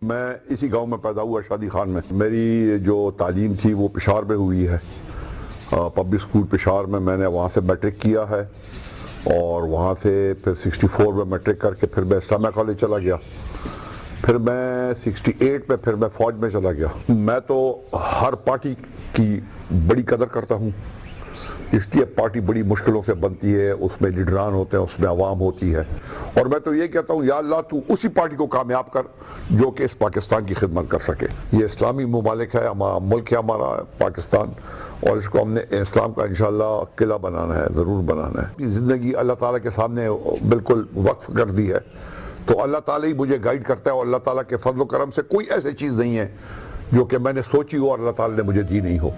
میں اسی گاؤں میں پیدا ہوا، شادی خان میں۔ میری جو تعلیم تھی وہ پشاور میں ہوئی ہے، پبلک اسکول پشاور میں نے وہاں سے میٹرک کیا ہے، اور وہاں سے پھر 64 میں میٹرک کر کے پھر میں اسلامیہ کالج چلا گیا، پھر میں 68 میں پھر میں فوج میں چلا گیا۔ میں تو ہر پارٹی کی بڑی قدر کرتا ہوں، اس لیے پارٹی بڑی مشکلوں سے بنتی ہے، اس میں لیڈران ہوتے ہیں، اس میں عوام ہوتی ہے، اور میں تو یہ کہتا ہوں یا اللہ تو اسی پارٹی کو کامیاب کر جو کہ اس پاکستان کی خدمت کر سکے۔ یہ اسلامی ممالک ہے، ملک ہے ہمارا پاکستان، اور اس کو ہم نے اسلام کا انشاءاللہ قلعہ بنانا ہے، ضرور بنانا ہے۔ زندگی اللہ تعالیٰ کے سامنے بالکل وقف کر دی ہے، تو اللہ تعالیٰ ہی مجھے گائیڈ کرتا ہے، اور اللہ تعالیٰ کے فضل و کرم سے کوئی ایسی چیز نہیں ہے جو کہ میں نے سوچی ہو اور اللہ تعالیٰ نے مجھے دی نہیں ہو۔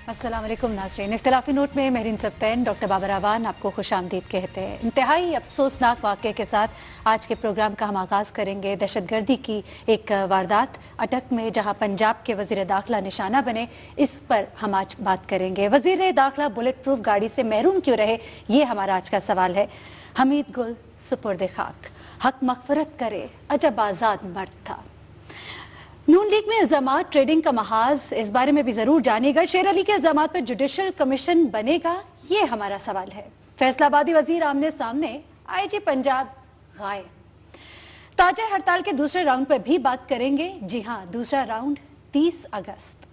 السلام علیکم ناظرین، اختلافی نوٹ میں مہرین سبتین ڈاکٹر بابر اعوان آپ کو خوش آمدید کہتے ہیں۔ انتہائی افسوسناک واقعے کے ساتھ آج کے پروگرام کا ہم آغاز کریں گے۔ دہشت گردی کی ایک واردات اٹک میں، جہاں پنجاب کے وزیر داخلہ نشانہ بنے، اس پر ہم آج بات کریں گے۔ وزیر داخلہ بلٹ پروف گاڑی سے محروم کیوں رہے، یہ ہمارا آج کا سوال ہے۔ حمید گل سپرد خاک، حق مغفرت کرے عجب آزاد مرد تھا۔ نون لیگ میں الزامات ٹریڈنگ کا محاذ، اس بارے میں بھی ضرور جانیے گا۔ شیر علی کے الزامات پر جوڈیشل کمیشن بنے گا، یہ ہمارا سوال ہے۔ فیصل آبادی وزیر آمنے سامنے، آئی جی پنجاب غائب۔ تاجر ہڑتال کے دوسرے راؤنڈ پر بھی بات کریں گے۔ جی ہاں، دوسرا راؤنڈ 30 اگست۔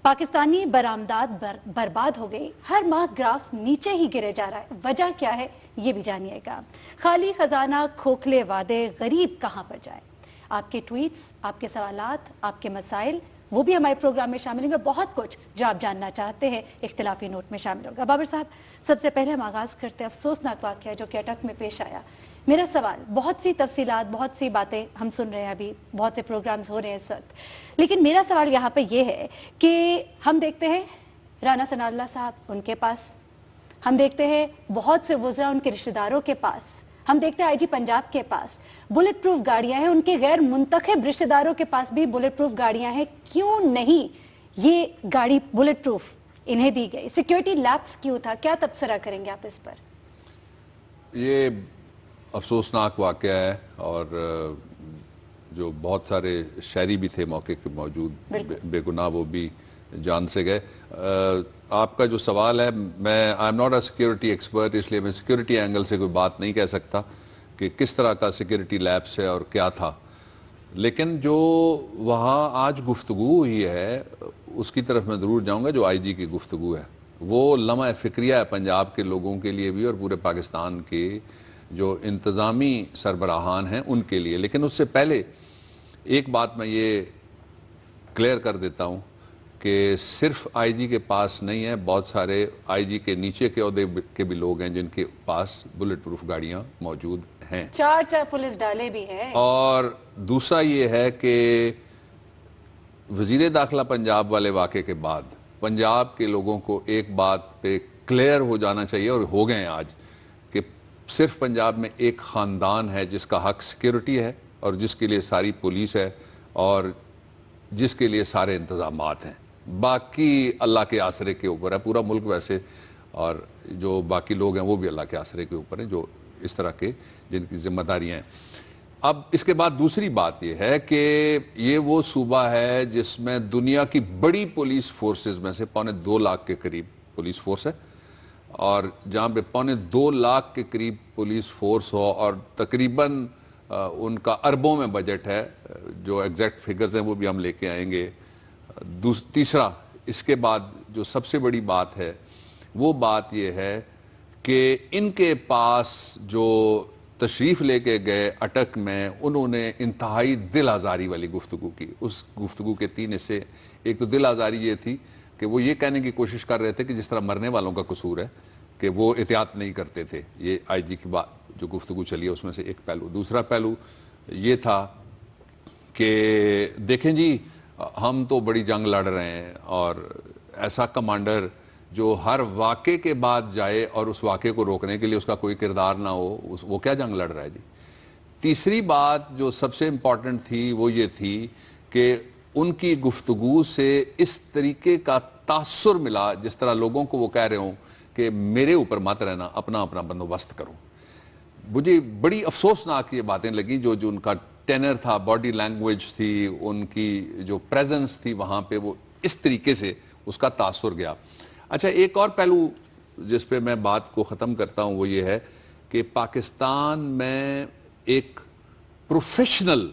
پاکستانی برآمدات برباد ہو گئی، ہر ماہ گراف نیچے ہی گرے جا رہا ہے، وجہ کیا ہے یہ بھی جانیے گا۔ خالی خزانہ، کھوکھلے وعدے، غریب کہاں پر جائے؟ آپ کے ٹویٹس، آپ کے سوالات، آپ کے مسائل، وہ بھی ہمارے پروگرام میں شامل ہوں گے۔ بہت کچھ جو آپ جاننا چاہتے ہیں اختلافی نوٹ میں شامل ہوگا۔ بابر صاحب، سب سے پہلے ہم آغاز کرتے ہیں افسوسناک واقعہ جو کہ اٹک میں پیش آیا۔ میرا سوال، بہت سی تفصیلات، بہت سی باتیں ہم سن رہے ہیں، ابھی بہت سے پروگرامز ہو رہے ہیں اس وقت، لیکن میرا سوال یہاں پہ یہ ہے کہ ہم دیکھتے ہیں رانا ثناء اللہ صاحب ان کے پاس، ہم دیکھتے ہیں بہت سے وزراء ان کے رشتہ داروں کے پاس، ہم دیکھتے ہیں آئی جی پنجاب کے پاس بلٹ پروف گاڑیاں ہیں، ان کے غیر منتخب رشتہ داروں کے پاس بھی بلٹ پروف گاڑیاں ہیں۔ کیوں نہیں یہ گاڑی بلٹ پروف انہیں دی گئی؟ سیکیورٹی لیپس کیوں تھا؟ کیا تبصرہ کریں گے آپ اس پر؟ یہ افسوسناک واقعہ ہے، اور جو بہت سارے شہری بھی تھے موقع کے موجود، بے گناہ وہ بھی جان سے گئے۔ آپ کا جو سوال ہے، میں I am not a security expert, اس لیے میں سیکیورٹی اینگل سے کوئی بات نہیں کہہ سکتا کہ کس طرح کا سیکیورٹی لیپس ہے اور کیا تھا، لیکن جو وہاں آج گفتگو ہوئی ہے اس کی طرف میں ضرور جاؤں گا۔ جو آئی جی کی گفتگو ہے وہ لمحہ فکریہ ہے پنجاب کے لوگوں کے لیے بھی، اور پورے پاکستان کے جو انتظامی سربراہان ہیں ان کے لیے۔ لیکن اس سے پہلے ایک بات میں یہ کلیئر کر دیتا ہوں کہ صرف آئی جی کے پاس نہیں ہے، بہت سارے آئی جی کے نیچے کے عہدے کے بھی لوگ ہیں جن کے پاس بلٹ پروف گاڑیاں موجود ہیں، چار پولیس ڈالے بھی ہیں۔ اور دوسرا یہ ہے کہ وزیر داخلہ پنجاب والے واقعے کے بعد پنجاب کے لوگوں کو ایک بات پہ کلیئر ہو جانا چاہیے، اور ہو گئے ہیں آج، کہ صرف پنجاب میں ایک خاندان ہے جس کا حق سیکیورٹی ہے، اور جس کے لیے ساری پولیس ہے، اور جس کے لیے سارے انتظامات ہیں۔ باقی اللہ کے آسرے کے اوپر ہے پورا ملک ویسے، اور جو باقی لوگ ہیں وہ بھی اللہ کے آسرے کے اوپر ہیں، جو اس طرح کے جن کی ذمہ داریاں ہیں۔ اب اس کے بعد دوسری بات یہ ہے کہ یہ وہ صوبہ ہے جس میں دنیا کی بڑی پولیس فورسز میں سے 2.25 لاکھ کے قریب پولیس فورس ہے، اور جہاں پہ 2.25 لاکھ کے قریب پولیس فورس ہو، اور تقریباً ان کا اربوں میں بجٹ ہے، جو ایگزیکٹ فگرز ہیں وہ بھی ہم لے کے آئیں گے۔ تیسرا، اس کے بعد جو سب سے بڑی بات ہے وہ بات یہ ہے کہ ان کے پاس جو تشریف لے کے گئے اٹک میں، انہوں نے انتہائی دل آزاری والی گفتگو کی۔ اس گفتگو کے 3 حصے، ایک تو دل آزاری یہ تھی کہ وہ یہ کہنے کی کوشش کر رہے تھے کہ جس طرح مرنے والوں کا قصور ہے کہ وہ احتیاط نہیں کرتے تھے۔ یہ آئی جی کی بات جو گفتگو چلی ہے اس میں سے ایک پہلو۔ دوسرا پہلو یہ تھا کہ دیکھیں جی ہم تو بڑی جنگ لڑ رہے ہیں اور ایسا کمانڈر جو ہر واقعے کے بعد جائے اور اس واقعے کو روکنے کے لیے اس کا کوئی کردار نہ ہو, وہ کیا جنگ لڑ رہا ہے جی. تیسری بات جو سب سے امپورٹنٹ تھی وہ یہ تھی کہ ان کی گفتگو سے اس طریقے کا تاثر ملا جس طرح لوگوں کو وہ کہہ رہے ہوں کہ میرے اوپر مت رہنا, اپنا اپنا بندوبست کرو. مجھے بڑی افسوسناک یہ باتیں لگیں جو ان کا ٹینر تھا, باڈی لینگویج تھی, ان کی جو پریزنس تھی وہاں پہ, وہ اس طریقے سے اس کا تاثر گیا. اچھا ایک اور پہلو جس پہ میں بات کو ختم کرتا ہوں وہ یہ ہے کہ پاکستان میں ایک پروفیشنل,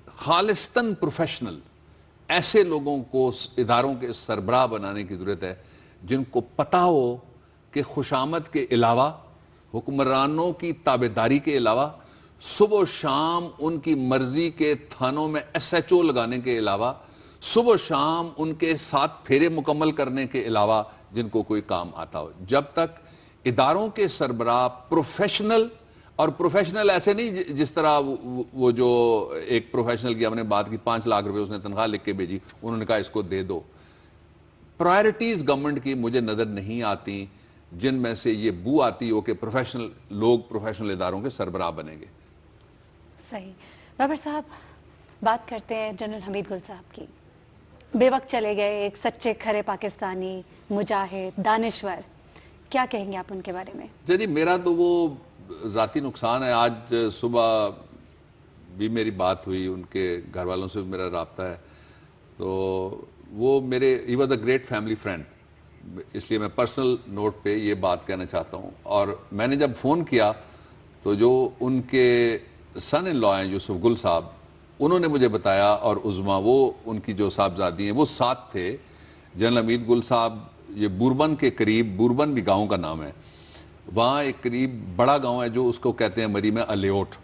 خالصتاً پروفیشنل ایسے لوگوں کو اداروں کے سربراہ بنانے کی ضرورت ہے جن کو پتہ ہو کہ خوشامد کے علاوہ, حکمرانوں کی تابعداری کے علاوہ, صبح و شام ان کی مرضی کے تھانوں میں ایس ایچ او لگانے کے علاوہ, صبح و شام ان کے ساتھ پھیرے مکمل کرنے کے علاوہ جن کو کوئی کام آتا ہو. جب تک اداروں کے سربراہ پروفیشنل, اور پروفیشنل ایسے نہیں جس طرح وہ جو ایک پروفیشنل کی ہم نے بات کی 5 لاکھ روپے اس نے تنخواہ لکھ کے بھیجی, انہوں نے کہا اس کو دے دو. پرائرٹیز گورنمنٹ کی مجھے نظر نہیں آتی جن میں سے یہ بو آتی ہو کہ پروفیشنل لوگ پروفیشنل اداروں کے سربراہ بنیں گے. صحیح. بابر صاحب بات کرتے ہیں جنرل حمید گل صاحب کی. بے وقت چلے گئے, ایک سچے کھرے پاکستانی, مجاہد, دانشور, کیا کہیں گے آپ ان کے بارے میں؟ جی میرا تو وہ ذاتی نقصان ہے. آج صبح بھی میری بات ہوئی, ان کے گھر والوں سے بھی میرا رابطہ ہے, تو وہ میرے ہی was a great family friend, اس لیے میں پرسنل نوٹ پہ یہ بات کہنا چاہتا ہوں. اور میں نے جب فون کیا تو جو ان کے سن ان لا ہیں یوسف گل صاحب, انہوں نے مجھے بتایا, اور عظما وہ ان کی جو صاحبزادی ہیں وہ ساتھ تھے. جنرل حمید گل صاحب یہ بوربن کے قریب, بوربن بھی گاؤں کا نام ہے, وہاں ایک قریب بڑا گاؤں ہے جو اس کو کہتے ہیں مری میں الیوٹ.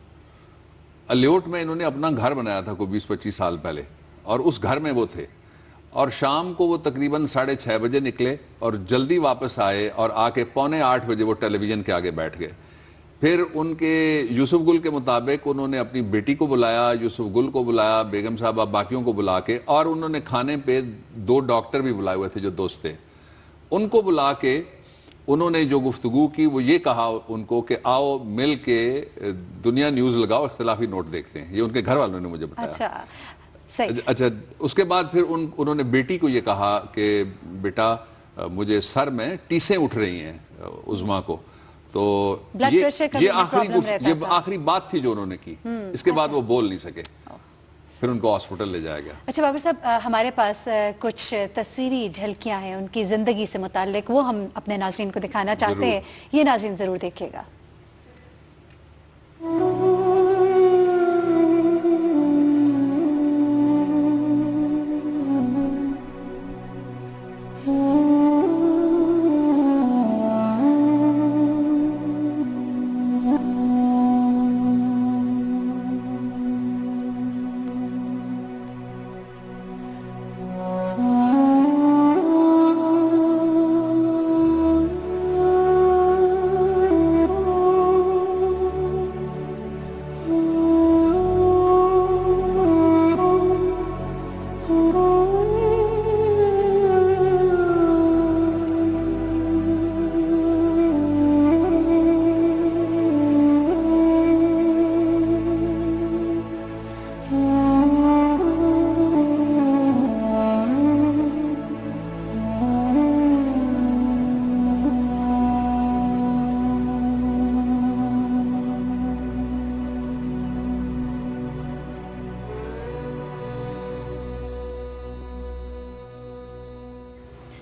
الیوٹ میں انہوں نے اپنا گھر بنایا تھا کوئی 20-25 سال پہلے, اور اس گھر میں وہ تھے. اور شام کو وہ تقریباً 6:30 بجے نکلے اور جلدی واپس آئے, اور آ کے 7:45 بجے وہ ٹیلی ویژن کے آگے بیٹھ گئے. پھر ان کے یوسف گل کے مطابق انہوں نے اپنی بیٹی کو بلایا, یوسف گل کو بلایا, بیگم صاحبہ, باقیوں کو بلا کے, اور انہوں نے کھانے پہ 2 ڈاکٹر بھی بلائے ہوئے تھے جو دوست تھے. ان کو بلا کے انہوں نے جو گفتگو کی وہ یہ کہا ان کو کہ آؤ مل کے دنیا نیوز لگاؤ, اختلافی نوٹ دیکھتے ہیں. یہ ان کے گھر والوں نے مجھے بتایا. اچھا اس کے بعد پھر انہوں نے بیٹی کو یہ کہا کہ بیٹا مجھے سر میں ٹیسیں اٹھ رہی ہیں عظما کو. تو یہ آخری بات تھی جو انہوں نے کی. اس کے بعد وہ بول نہیں سکے, پھر ان کو ہاسپٹل لے جایا گیا. اچھا بابر صاحب, ہمارے پاس کچھ تصویری جھلکیاں ہیں ان کی زندگی سے متعلق, وہ ہم اپنے ناظرین کو دکھانا چاہتے ہیں. یہ ناظرین ضرور دیکھیے گا.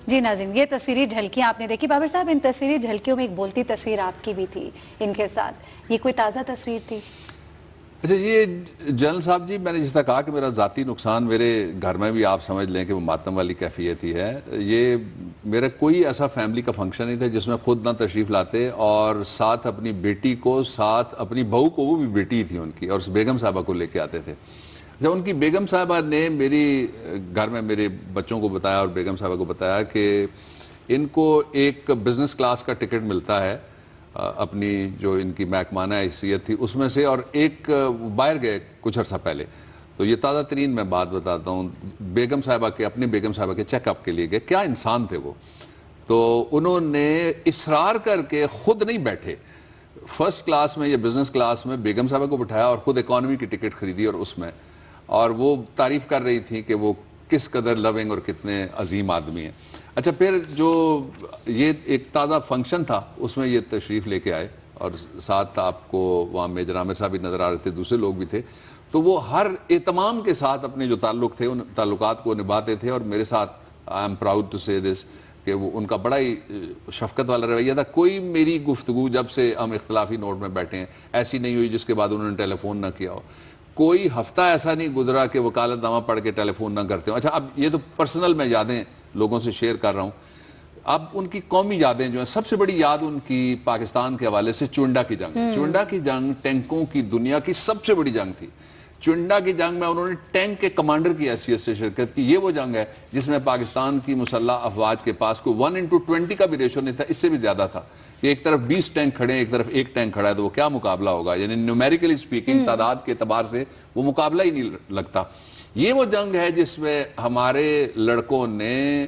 جی ناظرین, یہ تصویری جھلکیاں آپ نے دیکھی. بابر صاحب ان تصویری جھلکیوں میں ایک بولتی تصویر آپ کی بھی تھی ان کے ساتھ, یہ کوئی تازہ تصویر تھی؟ اچھا یہ جنرل صاحب جی, میں نے جس طرح کہا کہ میرا ذاتی نقصان میرے گھر میں بھی آپ سمجھ لیں کہ وہ ماتم والی کیفیت ہی ہے. یہ میرا کوئی ایسا فیملی کا فنکشن نہیں تھا جس میں خود نہ تشریف لاتے, اور ساتھ اپنی بیٹی کو, ساتھ اپنی بہو کو, وہ بھی بیٹی تھی ان کی, اور اس بیگم صاحبہ کو لے کے آتے تھے. جب ان کی بیگم صاحبہ نے میری گھر میں میرے بچوں کو بتایا اور بیگم صاحبہ کو بتایا کہ ان کو ایک بزنس کلاس کا ٹکٹ ملتا ہے اپنی جو ان کی محکمانہ حیثیت تھی اس میں سے، اور ایک باہر گئے کچھ عرصہ پہلے. تو یہ تازہ ترین میں بات بتاتا ہوں، بیگم صاحبہ کے، اپنی بیگم صاحبہ کے چیک اپ کے لیے گئے. کیا انسان تھے وہ. تو انہوں نے اصرار کر کے خود نہیں بیٹھے، فرسٹ کلاس میں یا بزنس کلاس میں بیگم صاحبہ کو بٹھایا اور خود اکانومی کی ٹکٹ خریدی، اور اس میں، اور وہ تعریف کر رہی تھی کہ وہ کس قدر لونگ اور کتنے عظیم آدمی ہیں. اچھا، پھر جو یہ ایک تازہ فنکشن تھا اس میں یہ تشریف لے کے آئے، اور ساتھ آپ کو وہاں میجر عامر صاحب بھی نظر آ رہے تھے، دوسرے لوگ بھی تھے. تو وہ ہر اہتمام کے ساتھ اپنے جو تعلق تھے ان تعلقات کو نبھاتے تھے. اور میرے ساتھ آئی ایم پراؤڈ ٹو سے دس کہ وہ ان کا بڑا ہی شفقت والا رویہ تھا. کوئی میری گفتگو جب سے ہم اختلافی نوٹ میں بیٹھے ہیں ایسی نہیں ہوئی جس کے بعد انہوں نے ٹیلی فون نہ کیا ہو. کوئی ہفتہ ایسا نہیں گزرا کہ وکالت نامہ پڑھ کے ٹیلی فون نہ کرتے ہوں. اچھا، اب یہ تو پرسنل میں یادیں لوگوں سے شیئر کر رہا ہوں. اب ان کی قومی یادیں جو ہیں، سب سے بڑی یاد ان کی پاکستان کے حوالے سے چونڈا کی جنگ. چونڈا کی جنگ ٹینکوں کی دنیا کی سب سے بڑی جنگ تھی. چونڈا کی جنگ میں انہوں نے ٹینک کے کمانڈر کی حیثیت سے شرکت کی. یہ وہ جنگ ہے جس میں پاکستان کی مسلح افواج کے پاس کوئی 1:20 کا بھی ریشو نہیں تھا، اس سے بھی زیادہ تھا کہ ایک طرف 20 ٹینک کھڑے ہیں، ایک طرف ایک ٹینک کھڑا ہے، تو وہ کیا مقابلہ ہوگا. یعنی نیومیریکلی سپیکنگ، تعداد کے اعتبار سے وہ مقابلہ ہی نہیں لگتا. یہ وہ جنگ ہے جس میں ہمارے لڑکوں نے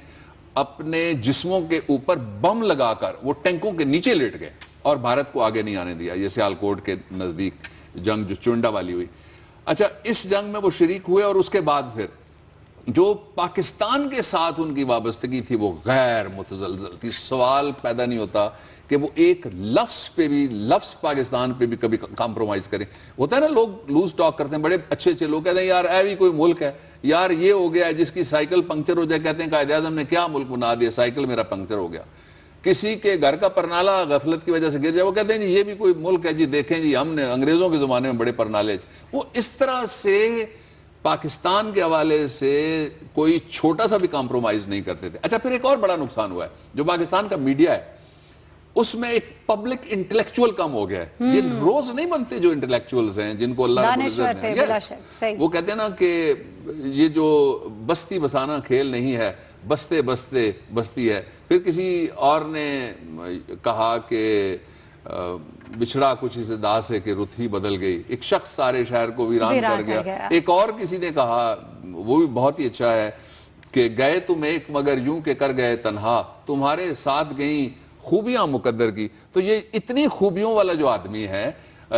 اپنے جسموں کے اوپر بم لگا کر وہ ٹینکوں کے نیچے لیٹ گئے اور بھارت کو آگے نہیں آنے دیا. یہ سیالکوٹ کے نزدیک جنگ جو چونڈا والی ہوئی. اچھا، اس جنگ میں وہ شریک ہوئے، اور اس کے بعد پھر جو پاکستان کے ساتھ ان کی وابستگی تھی وہ غیر متزلزل تھی. سوال پیدا نہیں ہوتا کہ وہ ایک لفظ پاکستان پہ بھی کبھی کمپرومائز کریں. ہوتا ہے نا، لوگ لوز ٹاک کرتے ہیں، بڑے اچھے اچھے لوگ کہتے ہیں یار اے بھی کوئی ملک ہے، یار یہ ہو گیا جس کی سائیکل پنکچر ہو جائے، کہتے ہیں قائد اعظم نے کیا ملک بنا دیا، سائیکل میرا پنکچر ہو گیا. کسی کے گھر کا پرنالہ غفلت کی وجہ سے گر جائے، وہ کہتے ہیں جی یہ بھی کوئی ملک ہے، جی دیکھیں جی ہم نے انگریزوں کے زمانے میں بڑے پرنالے. وہ اس طرح سے پاکستان کے حوالے سے کوئی چھوٹا سا بھی کمپرومائز نہیں کرتے تھے. اچھا، پھر ایک اور بڑا نقصان ہوا ہے، جو پاکستان کا میڈیا ہے اس میں ایک پبلک انٹلیکچوئل کم ہو گیا ہے. یہ روز نہیں بنتے جو انٹلیکچوئلز ہیں جن کو اللہ رب العزت نے، وہ کہتے ہیں نا کہ یہ جو بستی بسانا کھیل نہیں ہے، بستے بستے بستی ہے. پھر کسی اور نے کہا کہ بچھڑا کچھ اس ادا سے کہ رت ہی بدل گئی، ایک شخص سارے شہر کو ویران کر گیا. ایک اور کسی نے کہا، وہ بھی بہت ہی اچھا ہے، کہ گئے تم ایک مگر یوں کہ کر گئے تنہا، تمہارے ساتھ گئیں خوبیاں مقدر کی. تو یہ اتنی خوبیوں والا جو آدمی ہے،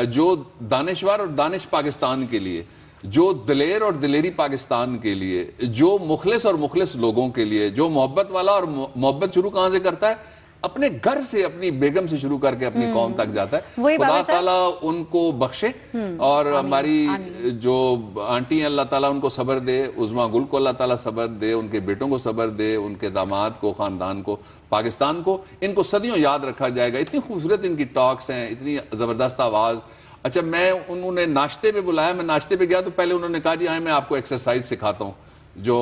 جو دانشور اور دانش پاکستان کے لیے، جو دلیر اور دلیری پاکستان کے لیے، جو مخلص اور مخلص لوگوں کے لیے، جو محبت والا، اور محبت شروع کہاں سے کرتا ہے؟ اپنے گھر سے، اپنی بیگم سے شروع کر کے اپنی قوم تک جاتا ہے. خدا تعالیٰ ان کو بخشے، اور ہماری جو آنٹی ہیں اللہ تعالیٰ ان کو صبر دے، عظما گل کو اللہ تعالیٰ صبر دے، ان کے بیٹوں کو صبر دے، ان کے داماد کو، خاندان کو، پاکستان کو. ان کو صدیوں یاد رکھا جائے گا. اتنی خوبصورت ان کی ٹاکس ہیں، اتنی زبردست آواز. اچھا، انہوں نے ناشتے پہ بلایا، میں ناشتے پہ گیا تو پہلے انہوں نے کہا جی آئیں میں آپ کو ایکسرسائز سکھاتا ہوں، جو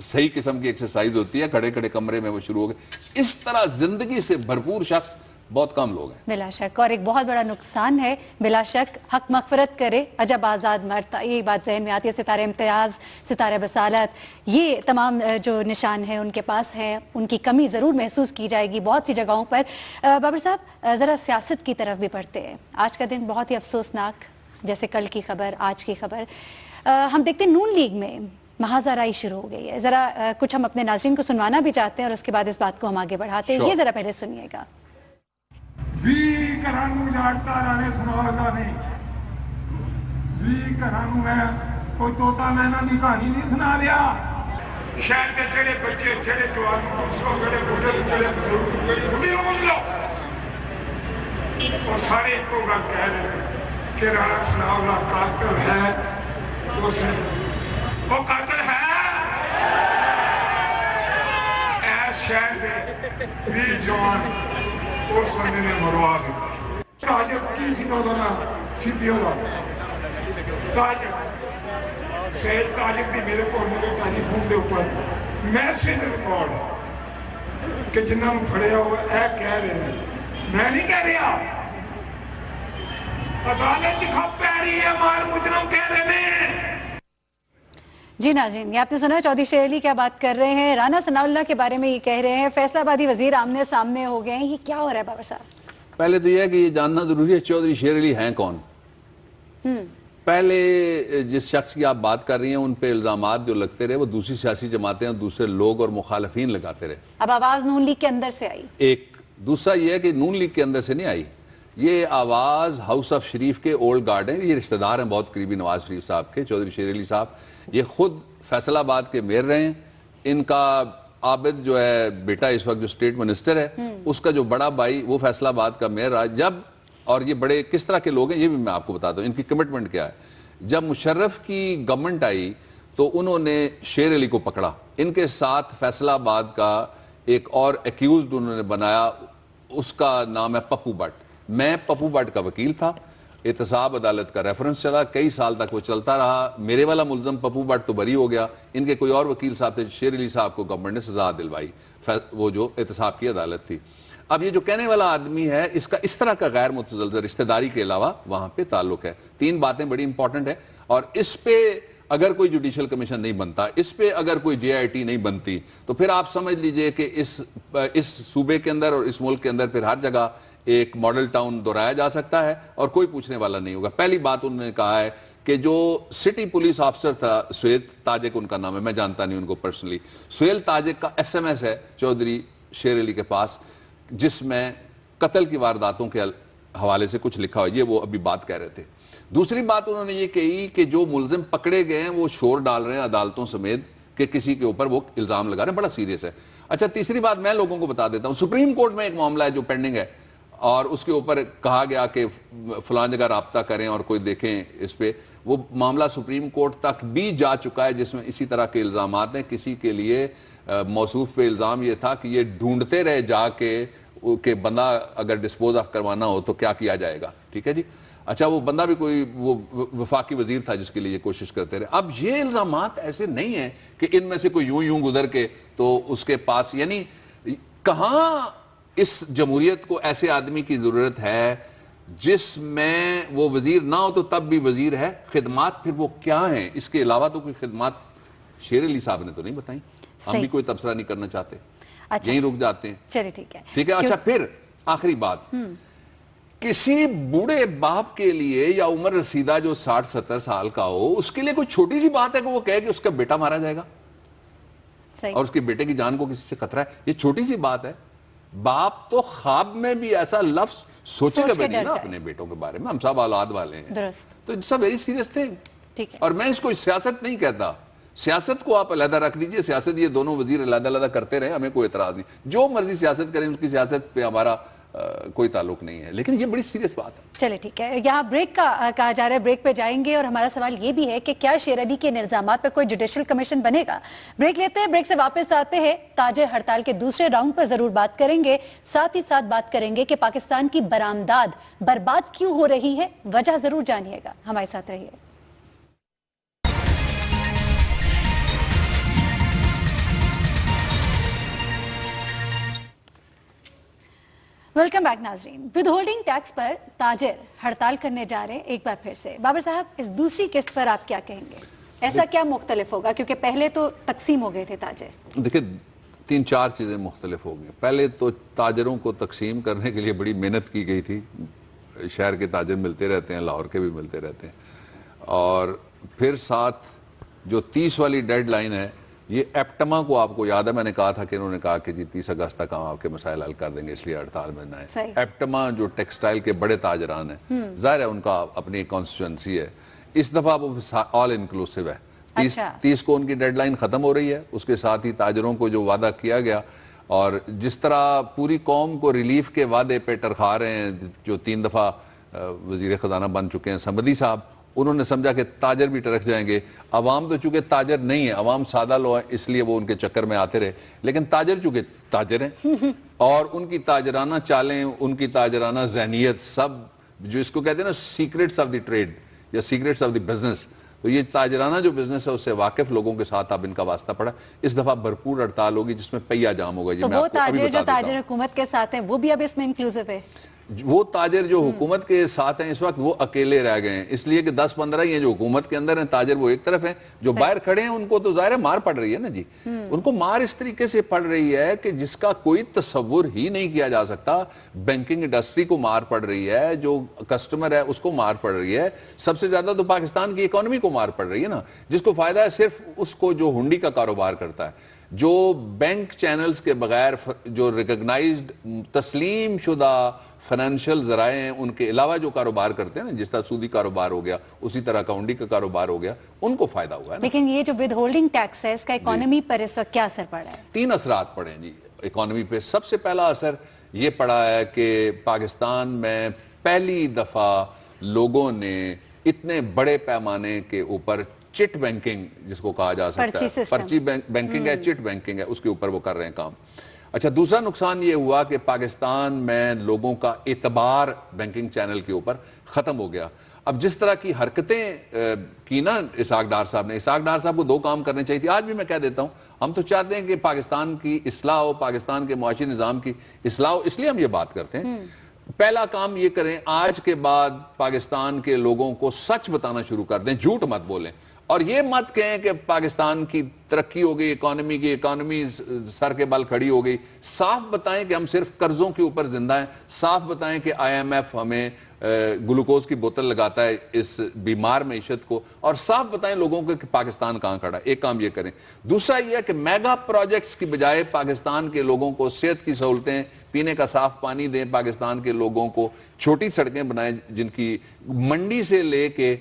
صحیح قسم کی ایکسرسائز ہوتی ہے. کھڑے کھڑے کمرے میں وہ شروع ہو گئے. اس طرح زندگی سے بھرپور شخص بہت کم لوگ ہیں. بلا شک، اور ایک بہت بڑا نقصان ہے بلا شک. حق مغفرت کرے عجب آزاد مرتا، یہ بات ذہن میں آتی ہے. ستارہ امتیاز، ستارہ بصالت، یہ تمام جو نشان ہیں ان کے پاس ہیں. ان کی کمی ضرور محسوس کی جائے گی بہت سی جگہوں پر. بابر صاحب، ذرا سیاست کی طرف بھی پڑھتے ہیں. آج کا دن بہت ہی افسوسناک، جیسے کل کی خبر، آج کی خبر. ہم دیکھتے ہیں نون لیگ میں محاذ آرائی شروع ہو گئی ہے. ذرا کچھ ہم اپنے ناظرین کو سنوانا بھی چاہتے ہیں، اور اس کے بعد اس بات کو ہم آگے بڑھاتے ہیں. یہ ذرا پہلے سنیے گا. بھی گھرانو جاڑتا رانے سناولا نے، بھی گھرانو میں کوئی توتا مینا دی کہانی نہیں سنا لیا. شہر کے جڑے بچے، جڑے جوان پوچھ لو، جڑے بڑھے، جڑے بزرگ، جڑی بڑھی پوچھ لو، وہ سارے ایک کو گل کہہ رہے کہ رانا سناولا قاتل ہے. وہ قاتل ہے. ایس شہر دے بھی جوان اس بندے نے مروا دیتا. تاجر کی سی نوزانا سی پی او تاجر سید تاجر دی میرے کو میرے ٹیلی فون دے اوپر میسیج ریکارڈ ہے کہ جنہاں پھڑے ہو اے کہہ رہے ہیں، میں نہیں کہہ رہا، عدالت جکھا پیری ہے، مار مجرم کہہ رہے ہیں. جی ناظرین، یہ آپ نے سنا چودھری شیر علی کیا بات کر رہے ہیں. رانا ثناء اللہ کے بارے میں یہ کہہ رہے ہیں. فیصلہ آبادی وزیر آمنے سامنے ہو گئے ہیں. یہ کیا ہو رہا ہے بابر صاحب؟ پہلے تو یہ ہے کہ یہ جاننا ضروری ہے چودھری شیر علی ہیں کون. پہلے جس شخص کی آپ بات کر رہی ہیں ان پہ الزامات جو لگتے رہے وہ دوسری سیاسی جماعتیں اور دوسرے لوگ اور مخالفین لگاتے رہے. اب آواز نون لیگ کے اندر سے آئی. ایک دوسرا یہ ہے کہ نون لیگ کے اندر سے نہیں آئی, یہ آواز ہاؤس آف شریف کے اولڈ گارڈ ہیں, یہ رشتہ دار ہیں بہت قریبی نواز شریف صاحب کے, چودھری شیر علی صاحب. یہ خود فیصل آباد کے میئر رہے ہیں. ان کا عابد جو ہے بیٹا اس وقت جو اسٹیٹ منسٹر ہے, اس کا جو بڑا بھائی وہ فیصل آباد کا میئر رہا. جب اور یہ بڑے کس طرح کے لوگ ہیں یہ بھی میں آپ کو بتاتا ہوں, ان کی کمٹمنٹ کیا ہے. جب مشرف کی گورنمنٹ آئی تو انہوں نے شیر علی کو پکڑا. ان کے ساتھ فیصل آباد کا ایک اور ایکیوزڈ انہوں نے بنایا, اس کا نام ہے پپو بٹ. میں پپو بٹ کا وکیل تھا, احتساب عدالت کا ریفرنس چلا, کئی سال تک وہ چلتا رہا. میرے والا ملزم پپو بٹ تو بری ہو گیا, ان کے کوئی اور وکیل صاحب تھے, شیر علی صاحب کو گورنمنٹ نے سزا دلوائی, وہ جو احتساب کی عدالت تھی. اب یہ جو کہنے والا آدمی ہے اس کا اس طرح کا غیر متزلزل رشتہ داری کے علاوہ وہاں پہ تعلق ہے. تین باتیں بڑی امپورٹنٹ ہیں, اور اس پہ اگر کوئی جوڈیشل کمیشن نہیں بنتا, اس پہ اگر کوئی جے آئی ٹی نہیں بنتی, تو پھر آپ سمجھ لیجئے کہ اس صوبے کے اندر اور اس ملک کے اندر پھر ہر جگہ ایک ماڈل ٹاؤن دہرایا جا سکتا ہے اور کوئی پوچھنے والا نہیں ہوگا. پہلی بات انہوں نے کہا ہے کہ جو سٹی پولیس آفیسر تھا سہیل تاجک ان کا نام ہے, میں جانتا نہیں ان کو پرسنلی, سہیل تاجک کا ایس ایم ایس ہے چودھری شیر علی کے پاس جس میں قتل کی وارداتوں کے حوالے سے کچھ لکھا ہوا, یہ وہ ابھی بات کہہ رہے تھے. دوسری بات انہوں نے یہ کہی کہ جو ملزم پکڑے گئے ہیں وہ شور ڈال رہے ہیں عدالتوں سمیت کہ کسی کے اوپر وہ الزام لگا رہے ہیں, بڑا سیریس ہے. اچھا تیسری بات میں لوگوں کو بتا دیتا ہوں, سپریم کورٹ میں ایک معاملہ ہے جو پینڈنگ ہے, اور اس کے اوپر کہا گیا کہ فلان جگہ رابطہ کریں اور کوئی دیکھیں اس پہ. وہ معاملہ سپریم کورٹ تک بھی جا چکا ہے جس میں اسی طرح کے الزامات ہیں. کسی کے لیے موصوف پہ الزام یہ تھا کہ یہ ڈھونڈتے رہے جا کے کہ بندہ اگر ڈسپوز آف کروانا ہو تو کیا کیا جائے گا, ٹھیک ہے جی. اچھا وہ بندہ بھی کوئی وہ وفاقی وزیر تھا جس کے لیے یہ کوشش کرتے رہے. اب یہ الزامات ایسے نہیں ہیں کہ ان میں سے کوئی یوں گزر کے تو اس کے پاس, یعنی کہاں اس جمہوریت کو ایسے آدمی کی ضرورت ہے جس میں وہ وزیر نہ ہو تو تب بھی وزیر ہے. خدمات پھر وہ کیا ہیں, اس کے علاوہ تو کوئی خدمات شیر علی صاحب نے تو نہیں بتائیں. ہم بھی کوئی تبصرہ نہیں کرنا چاہتے, یہیں رک جاتے ہیں. چلیے ٹھیک ہے, ٹھیک ہے. اچھا پھر آخری بات, کسی بوڑھے باپ کے لیے یا عمر رسیدہ جو 60-70 سال کا ہو, اس کے لیے کوئی چھوٹی سی بات ہے کہ وہ کہے کہ اس کا بیٹا مارا جائے گا اور اس کے بیٹے کی جان کو کسی سے خطرہ ہے. یہ چھوٹی سی بات ہے. باپ تو خواب میں بھی ایسا لفظ سوچے گا بھی نہیں نا اپنے بیٹوں کے بارے میں. ہم سب اولاد والے ہیں, تو it's a very serious thing. اور میں اس کو سیاست نہیں کہتا, سیاست کو آپ علیحدہ رکھ دیجئے, سیاست یہ دونوں وزیر علیحدہ کرتے رہے, ہمیں کوئی اعتراض نہیں, جو مرضی سیاست کریں اس کی سیاست پہ ہمارا کوئی تعلق نہیں ہے, لیکن یہ بڑی سیریس بات ہے. چلے ٹھیک ہے, یہاں بریک کا کہا جا رہا ہے, بریک پہ جائیں گے, اور ہمارا سوال یہ بھی ہے کہ کیا شیر علی کے الزامات پر کوئی جوڈیشل کمیشن بنے گا. بریک لیتے ہیں, بریک سے واپس آتے ہیں, تاجر ہڑتال کے دوسرے راؤنڈ پر ضرور بات کریں گے. ساتھ ہی ساتھ بات کریں گے کہ پاکستان کی برآمدات برباد کیوں ہو رہی ہے, وجہ ضرور جانیے گا. ہمارے ساتھ رہیے. ویلکم بیک ناظرین. ود ہولڈنگ ٹیکس پر تاجر ہڑتال کرنے جا رہے ہیں ایک بار پھر سے. بابر صاحب, اس دوسری قسط پر آپ کیا کہیں گے, ایسا کیا مختلف ہوگا, کیونکہ پہلے تو تقسیم ہو گئے تھے تاجر. دیکھیں 3-4 چیزیں مختلف ہو گئی. پہلے تو تاجروں کو تقسیم کرنے کے لیے بڑی محنت کی گئی تھی. شہر کے تاجر ملتے رہتے ہیں, لاہور کے بھی ملتے رہتے ہیں, اور پھر ساتھ جو 30 والی ڈیڈ لائن ہے, یہ ایپٹما کو آپ کو یاد ہے, میں نے کہا تھا کہ انہوں نے کہا کہ جی 30 اگست تک ہم آپ کے مسائل حل کر دیں گے, اس لیے ہڑتال میں نہ آئے. ایپٹما جو ٹیکسٹائل کے بڑے تاجران ہیں, ظاہر ہے ان کا اپنی کانسٹیچوئنسی ہے, اس دفعہ وہ آل انکلوسیو ہے. 30 کو ان کی ڈیڈ لائن ختم ہو رہی ہے. اس کے ساتھ ہی تاجروں کو جو وعدہ کیا گیا, اور جس طرح پوری قوم کو ریلیف کے وعدے پہ ٹرخا رہے ہیں, جو 3 دفعہ وزیر خزانہ بن چکے ہیں سمبدی صاحب, انہوں نے سمجھا کہ تاجر بھی ٹرک جائیں گے. عوام تو چونکہ تاجر نہیں ہے, عوام سادہ لوگ ہیں, اس لیے وہ ان کے چکر میں آتے رہے, لیکن تاجر چونکہ تاجر ہیں اور ان کی تاجرانہ چالیں, ان کی تاجرانہ ذہنیت, سب جو اس کو کہتے ہیں نا سیکرٹس آف دی ٹریڈ یا سیکرٹس آف دی بزنس, تو یہ تاجرانہ جو بزنس ہے اس سے واقف لوگوں کے ساتھ اب ان کا واسطہ پڑا. اس دفعہ بھرپور ہڑتال ہوگی جس میں پہیا جام ہوگا. تو وہ تاجر جو تاجر حکومت کے ساتھ ہیں وہ بھی اب اس میں انکلوسیو ہے. وہ تاجر جو حکومت کے ساتھ ہیں اس وقت وہ اکیلے رہ گئے ہیں، اس لیے کہ 10-15 ہی ہیں جو حکومت کے اندر ہیں، تاجر وہ ایک طرف ہیں، جو باہر کھڑے ہیں ان کو تو ظاہر ہے مار پڑ رہی ہے نا جی، ان کو مار اس طریقے سے پڑ رہی ہے کہ جس کا کوئی تصور ہی نہیں کیا جا سکتا. بینکنگ انڈسٹری کو مار پڑ رہی ہے، جو کسٹمر ہے اس کو مار پڑ رہی ہے، سب سے زیادہ تو پاکستان کی اکانومی کو مار پڑ رہی ہے نا، جس کو فائدہ ہے صرف اس کو جو ہنڈی کا کاروبار کرتا ہے، جو بینک چینلز کے بغیر جو ریکگنائزڈ تسلیم شدہ فائنینشیل ذرائع ہیں ان کے علاوہ جو کاروبار کرتے ہیں نا، جس طرح سودی کاروبار ہو گیا، اسی طرح کا ہنڈی کا کاروبار ہو گیا، ان کو فائدہ ہوا ہے نا. لیکن یہ جو ود ہولڈنگ ٹیکس ہے اس کا اکانومی پر اس وقت کیا اثر پڑا ہے؟ 3 اثرات پڑے ہیں جی اکانومی پہ. سب سے پہلا اثر یہ پڑا ہے کہ پاکستان میں پہلی دفعہ لوگوں نے اتنے بڑے پیمانے کے اوپر چٹ بینکنگ جس کو کہا جا سکتا ہے، پرچی بینکنگ ہے، چٹ بینکنگ ہے، اس کے اوپر وہ کر رہے ہیں کام. اچھا، دوسرا نقصان یہ ہوا کہ پاکستان میں لوگوں کا اعتبار بینکنگ چینل کے اوپر ختم ہو گیا. اب جس طرح کی حرکتیں کی نا اسحاق ڈار صاحب نے، اسحاق ڈار صاحب کو 2 کام کرنے چاہیے تھے. آج بھی میں کہہ دیتا ہوں، ہم تو چاہتے ہیں کہ پاکستان کی اصلاح ہو، پاکستان کے معاشی نظام کی اصلاح ہو، اس لیے ہم یہ بات کرتے ہیں. پہلا کام یہ کریں، آج کے بعد پاکستان کے لوگوں کو سچ بتانا شروع کر دیں، جھوٹ مت بولیں، اور یہ مت کہیں کہ پاکستان کی ترقی ہو گئی، اکانومی سر کے بل کھڑی ہو گئی. صاف بتائیں کہ ہم صرف قرضوں کے اوپر زندہ ہیں، صاف بتائیں کہ IMF ہمیں گلوکوز کی بوتل لگاتا ہے اس بیمار معیشت کو، اور صاف بتائیں لوگوں کو کہ پاکستان کہاں کھڑا ہے. ایک کام یہ کریں. دوسرا یہ ہے کہ میگا پروجیکٹس کی بجائے پاکستان کے لوگوں کو صحت کی سہولتیں، پینے کا صاف پانی دیں، پاکستان کے لوگوں کو چھوٹی سڑکیں بنائیں جن کی منڈی سے لے کے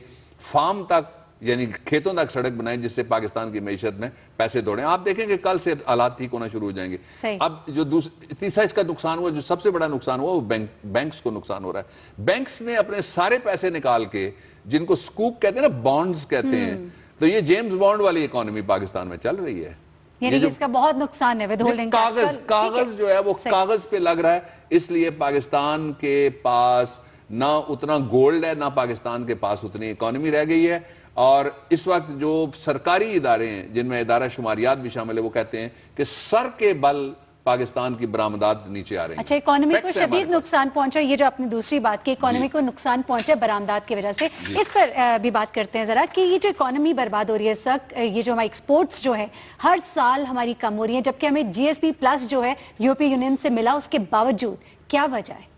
فارم تک یعنی کھیتوں تک سڑک بنائیں جس سے پاکستان کی معیشت میں پیسے دوڑیں. آپ دیکھیں کہ کل سے حالات ٹھیک ہونا شروع ہو جائیں گے. اب جو تیسرا اس کا نقصان ہوا، جو سب سے بڑا نقصان ہوا، وہ بینکس کو نقصان ہو رہا ہے. بینکس نے اپنے سارے پیسے نکال کے، جن کو سکوک کہتے ہیں نا، بانڈز کہتے ہیں، تو یہ جیمز بانڈ والی اکانومی پاکستان میں چل رہی ہے. یعنی اس کا بہت نقصان ہے. کاغذ جو ہے وہ کاغذ پہ لگ رہا ہے، اس لیے پاکستان کے پاس نہ اتنا گولڈ ہے، نہ پاکستان کے پاس اتنی اکانومی رہ گئی ہے. اور اس وقت جو سرکاری ادارے ہیں جن میں ادارہ شماریات بھی شامل ہے، وہ کہتے ہیں کہ سر کے بل پاکستان کی برآمدات نیچے آ رہی ہیں. اچھا، اکانومی کو شدید نقصان پہنچا، یہ جو اپنی دوسری بات کی اکانومی کو نقصان پہنچا برآمدات کی وجہ سے، اس پر بھی بات کرتے ہیں ذرا کہ یہ جو اکانومی برباد ہو رہی ہے اس وقت، یہ جو ہماری ایکسپورٹس جو ہے ہر سال ہماری کم ہو رہی ہیں، جبکہ ہمیں GSP+ جو ہے یورپی یونین سے ملا، اس کے باوجود کیا وجہ ہے؟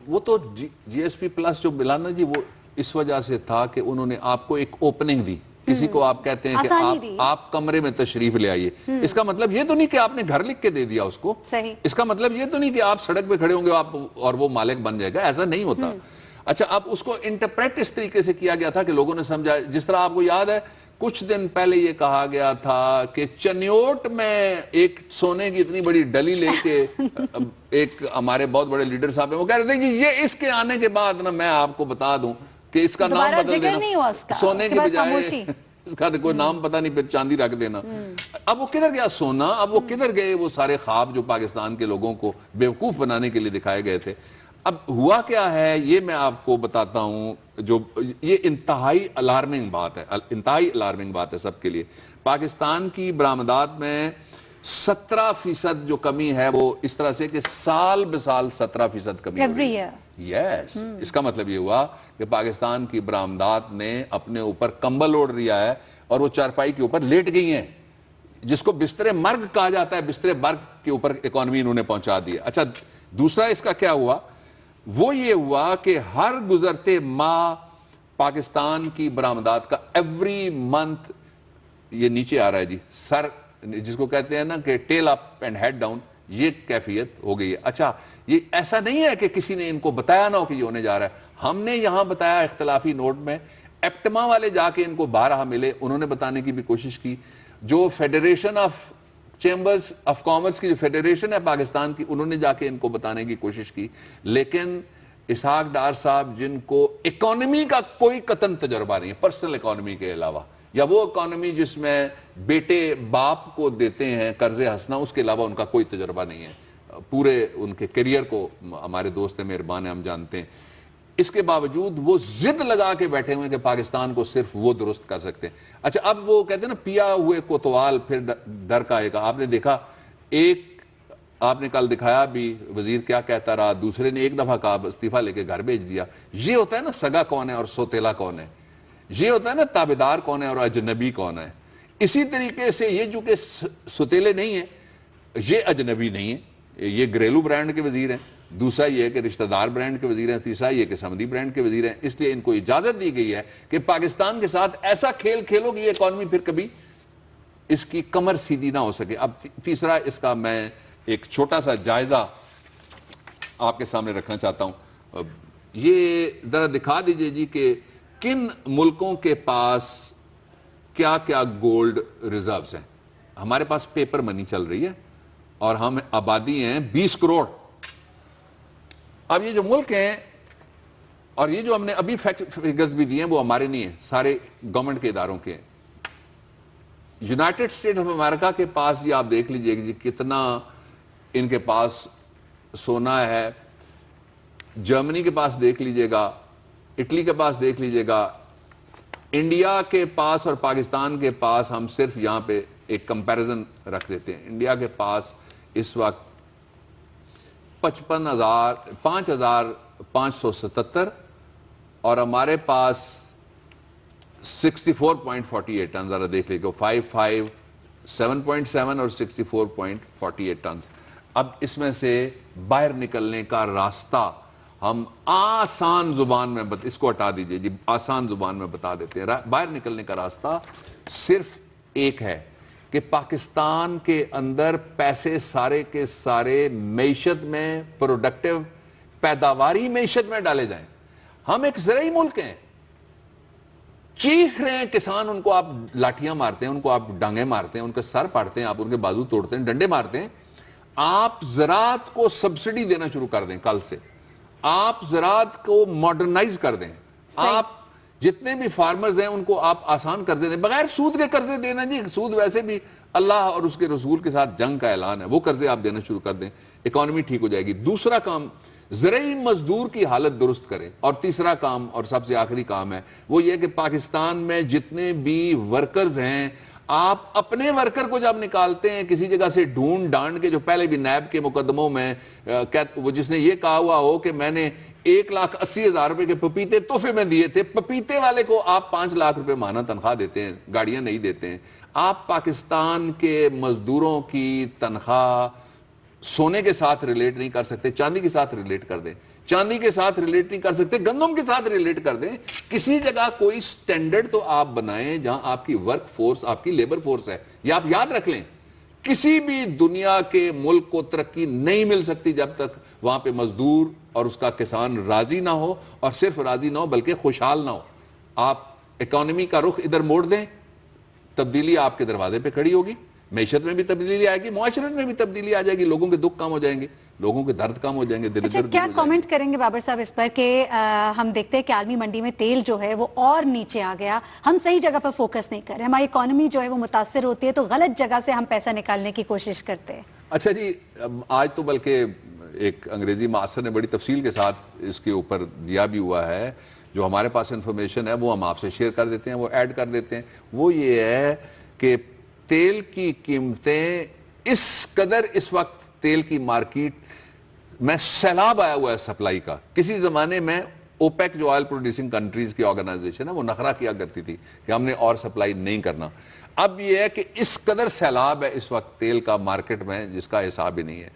وہ تو GSP+ جو ملا نا جی، وہ اس وجہ سے تھا کہ انہوں نے آپ کو ایک اوپننگ دی. کسی کو آپ کہتے ہیں کہ آپ کمرے میں تشریف لے آئیے، اس کا مطلب یہ تو نہیں کہ آپ نے گھر لکھ کے دے دیا اس کو، اس کا مطلب یہ تو نہیں کہ آپ سڑک پہ کھڑے ہوں گے اور وہ مالک بن جائے گا، ایسا نہیں ہوتا. اچھا، اب اس کو انٹرپریٹ اس طریقے سے کیا گیا تھا کہ لوگوں نے سمجھا، جس طرح آپ کو یاد ہے کچھ دن پہلے یہ کہا گیا تھا کہ چنیوٹ میں ایک سونے کی اتنی بڑی ڈلی لے کے ایک ہمارے بہت بڑے لیڈر صاحب ہیں، وہ کہہ رہے تھے کہ یہ اس کے آنے کے بعد نا میں آپ کو بتا دوں کہ اس کا نام بدل دینا، سونے کی بجائے اس کا کوئی نام پتہ نہیں، پھر چاندی رکھ دینا. اب وہ کدھر گیا سونا؟ اب وہ کدھر گئے وہ سارے خواب جو پاکستان کے لوگوں کو بیوقوف بنانے کے لیے دکھائے گئے تھے؟ اب ہوا کیا ہے یہ میں آپ کو بتاتا ہوں. جو یہ انتہائی الارمنگ بات ہے، انتہائی الارمنگ بات ہے سب کے لیے. پاکستان کی برآمدات میں 17% جو کمی ہے وہ اس طرح سے کہ سال بسال 17% کمی ہو رہی ہے. یس، اس کا مطلب یہ ہوا کہ پاکستان کی برآمدات نے اپنے اوپر کمبل اوڑھ لیا ہے اور وہ چارپائی کے اوپر لیٹ گئی ہیں، جس کو بستر مرگ کہا جاتا ہے. بستر مرگ کے اوپر اکانومی انہوں نے پہنچا دی ہے. اچھا، دوسرا اس کا کیا ہوا؟ وہ یہ ہوا کہ ہر گزرتے ماہ پاکستان کی برآمدات کا ایوری منتھ یہ نیچے آ رہا ہے جی، سر جس کو کہتے ہیں نا کہ tail up and head down, یہ کیفیت ہو گئی ہے. اچھا، یہ ایسا نہیں ہے کہ کسی نے ان کو بتایا نہ ہو کہ یہ ہونے جا رہا ہے. ہم نے یہاں بتایا اختلافی نوٹ میں، ایپٹما والے جا کے ان کو بارہا ملے، انہوں نے بتانے کی بھی کوشش کی. جو federation of chambers of commerce کی جو فیڈریشن ہے پاکستان کی، انہوں نے جا کے ان کو بتانے کی کوشش کی. لیکن اسحاق ڈار صاحب جن کو اکانومی کا کوئی قطن تجربہ نہیں ہے پرسنل اکانومی کے علاوہ، یا وہ اکانومی جس میں بیٹے باپ کو دیتے ہیں قرض حسنہ، اس کے علاوہ ان کا کوئی تجربہ نہیں ہے پورے ان کے کیریئر کو. ہمارے دوست مہربان ہیں، ہم جانتے ہیں. اس کے باوجود وہ ضد لگا کے بیٹھے ہوئے کہ پاکستان کو صرف وہ درست کر سکتے ہیں. اچھا، اب وہ کہتے ہیں نا پیا ہوئے کوتوال پھر ڈر کا ایک. آپ نے دیکھا ایک آپ نے کل دکھایا بھی وزیر کیا کہتا رہا, دوسرے نے ایک دفعہ کہا استعفیٰ لے کے گھر بھیج دیا. یہ ہوتا ہے نا سگا کون ہے اور سوتیلا کون ہے, یہ ہوتا ہے نا تابعدار کون ہے اور اجنبی کون ہے. اسی طریقے سے یہ جو کہ سوتیلے نہیں ہیں, یہ اجنبی نہیں ہیں, یہ گھریلو برانڈ کے وزیر ہیں. دوسرا یہ ہے کہ رشتہ دار برانڈ کے وزیر ہیں. تیسرا یہ کہ سمندی برانڈ کے وزیر ہیں. اس لیے ان کو اجازت دی گئی ہے کہ پاکستان کے ساتھ ایسا کھیل کھیلو کہ یہ اکانومی پھر کبھی اس کی کمر سیدھی نہ ہو سکے. اب تیسرا اس کا میں ایک چھوٹا سا جائزہ آپ کے سامنے رکھنا چاہتا ہوں. یہ ذرا دکھا دیجئے جی کہ کن ملکوں کے پاس کیا کیا گولڈ ریزروز ہیں. ہمارے پاس پیپر منی چل رہی ہے اور ہم آبادی ہیں 20 کروڑ. اب یہ جو ملک ہیں اور یہ جو ہم نے ابھی فگرز بھی دیے ہیں وہ ہمارے نہیں ہیں, سارے گورنمنٹ کے اداروں کے ہیں. یونائٹڈ اسٹیٹ آف امریکہ کے پاس جی آپ دیکھ لیجئے جی کتنا ان کے پاس سونا ہے. جرمنی کے پاس دیکھ لیجئے گا, اٹلی کے پاس دیکھ لیجئے گا. انڈیا کے پاس اور پاکستان کے پاس ہم صرف یہاں پہ ایک کمپیریزن رکھ دیتے ہیں. انڈیا کے پاس اس وقت 55,577 اور ہمارے پاس 64.48 ٹن. ذرا دیکھ لیجیے 557.7 اور 64.48 ٹن. اب اس میں سے باہر نکلنے کا راستہ ہم آسان زبان میں اس کو ہٹا دیجئے جی, آسان زبان میں بتا دیتے ہیں. باہر نکلنے کا راستہ صرف ایک ہے کہ پاکستان کے اندر پیسے سارے کے سارے معیشت میں, پروڈکٹیو پیداواری معیشت میں ڈالے جائیں. ہم ایک زرعی ملک ہیں, چیخ رہے ہیں کسان, ان کو آپ لاٹھیاں مارتے ہیں, ان کو آپ ڈانگیں مارتے ہیں, ان کے سر پاڑتے ہیں, آپ ان کے بازو توڑتے ہیں, ڈنڈے مارتے ہیں. آپ زراعت کو سبسڈی دینا شروع کر دیں کل سے, آپ زراعت کو ماڈرنائز کر دیں. آپ جتنے بھی فارمرز ہیں ان کو آپ آسان قرضے دیں, بغیر سود کے قرضے دینا جی. سود ویسے بھی اللہ اور اس کے رسول کے ساتھ جنگ کا اعلان ہے, وہ قرضے آپ دینا شروع کر دیں, اکانومی ٹھیک ہو جائے گی. دوسرا کام زرعی مزدور کی حالت درست کریں. اور تیسرا کام اور سب سے آخری کام ہے وہ یہ کہ پاکستان میں جتنے بھی ورکرز ہیں, آپ اپنے ورکر کو جب نکالتے ہیں کسی جگہ سے ڈھونڈ ڈانڈ کے, جو پہلے بھی نیب کے مقدموں میں وہ جس نے یہ کہا ہوا ہو کہ میں نے 1,80,000 روپے کے پپیتے تحفے میں دیے تھے, پپیتے والے کو آپ 5 لاکھ روپے ماہانہ تنخواہ دیتے ہیں, گاڑیاں نہیں دیتے ہیں. آپ پاکستان کے مزدوروں کی تنخواہ سونے کے ساتھ ریلیٹ نہیں کر سکتے, چاندی کے ساتھ ریلیٹ کر دیں. چاندی کے ساتھ ریلیٹ نہیں کر سکتے, گندم کے ساتھ ریلیٹ کر دیں. کسی جگہ کوئی سٹینڈرڈ تو آپ بنائیں جہاں آپ کی ورک فورس, آپ کی لیبر فورس ہے. یہ آپ یاد رکھ لیں, کسی بھی دنیا کے ملک کو ترقی نہیں مل سکتی جب تک وہاں پہ مزدور اور اس کا کسان راضی نہ ہو, اور صرف راضی نہ ہو بلکہ خوشحال نہ ہو. آپ اکانومی کا رخ ادھر موڑ دیں, تبدیلی آپ کے دروازے پہ کھڑی ہوگی. معیشت میں بھی تبدیلی آئے گی, معاشرت میں بھی تبدیلی آ جائے گی, لوگوں کے دکھ کم ہو جائیں گے, لوگوں کے درد کم ہو جائیں گے, دل درد. کیا کامنٹ کریں گے بابر صاحب اس پر کہ ہم دیکھتے ہیں کہ عالمی منڈی میں تیل جو ہے وہ اور نیچے آ گیا, ہم صحیح جگہ پر فوکس نہیں کر رہے, ہماری اکانومی جو ہے وہ متاثر ہوتی ہے, تو غلط جگہ سے ہم پیسہ نکالنے کی کوشش کرتے ہیں. اچھا جی, آج تو بلکہ ایک انگریزی معاصر نے بڑی تفصیل کے ساتھ اس کے اوپر دیا بھی ہوا ہے. جو ہمارے پاس انفارمیشن ہے وہ ہم آپ سے شیئر کر دیتے ہیں, وہ ایڈ کر دیتے ہیں. وہ یہ ہے کہ تیل کی قیمتیں اس قدر اس وقت تیل کی مارکیٹ میں سیلاب آیا ہوا ہے سپلائی کا. کسی زمانے میں اوپیک جو آئل پروڈیوسنگ کنٹریز کی آرگنائزیشن ہے وہ نخرہ کیا کرتی تھی کہ ہم نے اور سپلائی نہیں کرنا. اب یہ ہے کہ اس قدر سیلاب ہے اس وقت تیل کا مارکیٹ میں جس کا حساب ہی نہیں ہے.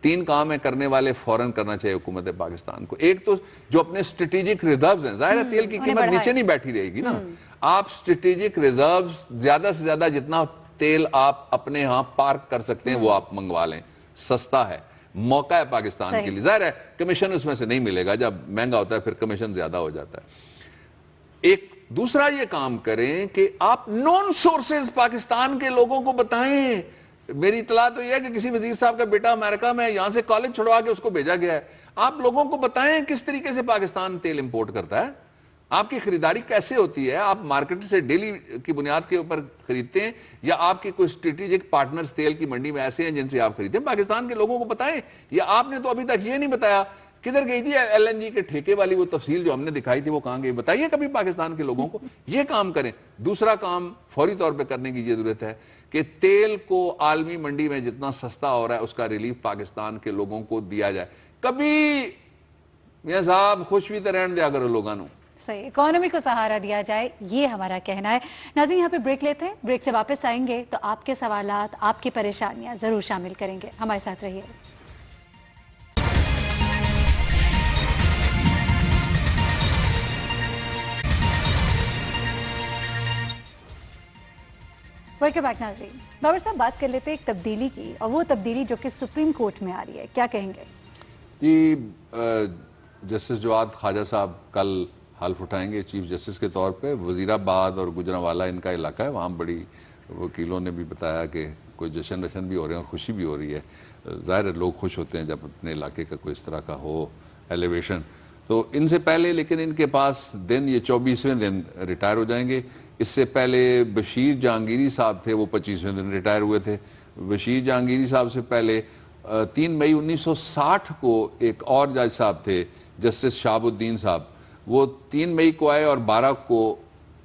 3 کام ہے کرنے والے, فوراً کرنا چاہیے حکومت پاکستان کو. ایک تو جو اپنے اسٹریٹجک ریزروز ہیں, ظاہر ہے تیل کی قیمت نیچے نہیں بیٹھی رہے گی نا, آپ اسٹریٹجک ریزروز زیادہ سے زیادہ جتنا تیل آپ اپنے ہاں پارک کر سکتے ہیں وہ آپ منگوا لیں, سستا ہے, موقع ہے پاکستان کے لیے. ظاہر ہے کمیشن اس میں سے نہیں ملے گا, جب مہنگا ہوتا ہے پھر کمیشن زیادہ ہو جاتا ہے. ایک دوسرا یہ کام کریں کہ آپ نون سورسز پاکستان کے لوگوں کو بتائیں. میری اطلاع تو یہ ہے کہ کسی وزیر صاحب کا بیٹا امریکہ میں یہاں سے کالج چھڑوا کے اس کو بھیجا گیا ہے. آپ لوگوں کو بتائیں کس طریقے سے پاکستان تیل امپورٹ کرتا ہے, آپ کی خریداری کیسے ہوتی ہے, آپ مارکیٹ سے ڈیلی کی بنیاد کے اوپر خریدتے ہیں یا آپ کے کوئی اسٹریٹجک پارٹنرز تیل کی منڈی میں ایسے ہیں جن سے آپ خریدتے ہیں. پاکستان کے لوگوں کو بتائیں. یا آپ نے تو ابھی تک یہ نہیں بتایا کدھر گئی تھی LNG کے ٹھیکے والی وہ تفصیل جو ہم نے دکھائی تھی، وہ کہاں گئی؟ بتائیے کبھی پاکستان کے لوگوں کو یہ کام کریں۔ دوسرا کام فوری طور پہ کرنے کی یہ ضرورت ہے کہ تیل کو عالمی منڈی میں جتنا سستا ہو رہا ہے اس کا ریلیف پاکستان کے لوگوں کو دیا جائے۔ کبھی میاں صاحب خوش بھی تو رہن دیا کرو لوگوں نو، صحیح، اکانومی کو سہارا دیا جائے، یہ ہمارا کہنا ہے۔ ناظرین یہاں پہ بریک لیتے ہیں، بریک سے واپس آئیں گے تو آپ کے سوالات، آپ کی پریشانیاں ضرور شامل کریں گے، ہمارے ساتھ رہیے۔ ویلکم بیک ناظرین۔ بابر صاحب بات کر لیتے ہیں ایک تبدیلی کی، اور وہ تبدیلی جو کہ سپریم کورٹ میں آ رہی ہے، کیا کہیں گے؟ جی جسٹس جواد خواجہ صاحب کل حلف اٹھائیں گے چیف جسٹس کے طور پہ۔ وزیر آباد اور گجرانوالہ ان کا علاقہ ہے، وہاں بڑی وکیلوں نے بھی بتایا کہ کوئی جشن وشن بھی ہو رہے ہیں اور خوشی بھی ہو رہی ہے۔ ظاہر ہے لوگ خوش ہوتے ہیں جب اپنے علاقے کا کوئی اس طرح کا ہو ایلیویشن۔ تو ان سے پہلے لیکن ان کے پاس دن یہ 24ویں دن ریٹائر ہو جائیں گے۔ اس سے پہلے بشیر جہانگیری صاحب تھے، وہ 25ویں دن ریٹائر ہوئے تھے۔ بشیر جہانگیری صاحب سے پہلے 3 مئی 1960 کو ایک اور جج صاحب تھے، جسٹس شہاب الدین صاحب، وہ 3 مئی کو آئے اور 12 کو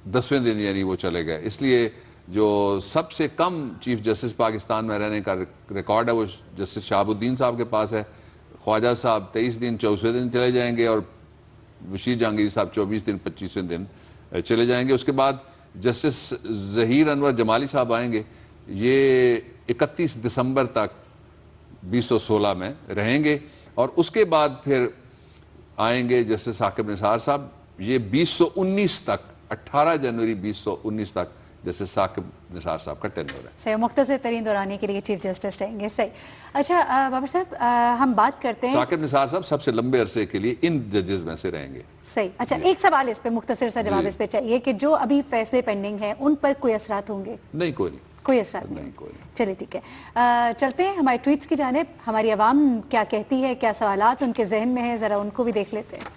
10ویں دن یعنی وہ چلے گئے۔ اس لیے جو سب سے کم چیف جسٹس پاکستان میں رہنے کا ریکارڈ ہے وہ جسٹس شہاب الدین صاحب کے پاس ہے۔ خواجہ صاحب 23 دن 24ویں دن چلے جائیں گے، اور بشیر جہانگیری صاحب 24 دن 25ویں دن چلے جائیں گے۔ اس کے بعد جسٹس ظہیر انور جمالی صاحب آئیں گے، یہ 31 دسمبر تک 2016 میں رہیں گے، اور اس کے بعد پھر آئیں گے جسٹس ثاقب نثار صاحب، یہ 2019 تک، 18 جنوری 2019 تک جسٹس ثاقب نثار صاحب کا ٹینیور ہے۔ صحیح، مختصر ترین دورانی کے لیے چیف جسٹس رہیں گے۔ صحیح، اچھا بابر صاحب ہم بات کرتے ہیں، ثاقب نثار صاحب سب سے لمبے عرصے کے لیے ان ججز میں سے رہیں گے۔ صحیح، اچھا ایک سوال اس پہ مختصر سا جواب اس پہ چاہیے کہ جو ابھی فیصلے پینڈنگ ہیں ان پر کوئی اثرات ہوں گے؟ نہیں، کوئی نہیں، کوئی اثرات نہیں، کوئی نہیں۔ چلیے ٹھیک ہے، چلتے ہیں ہمارے ٹویٹس کی جانب۔ ہماری عوام کیا کہتی ہے، کیا سوالات ان کے ذہن میں ہیں، ذرا ان کو بھی دیکھ لیتے ہیں۔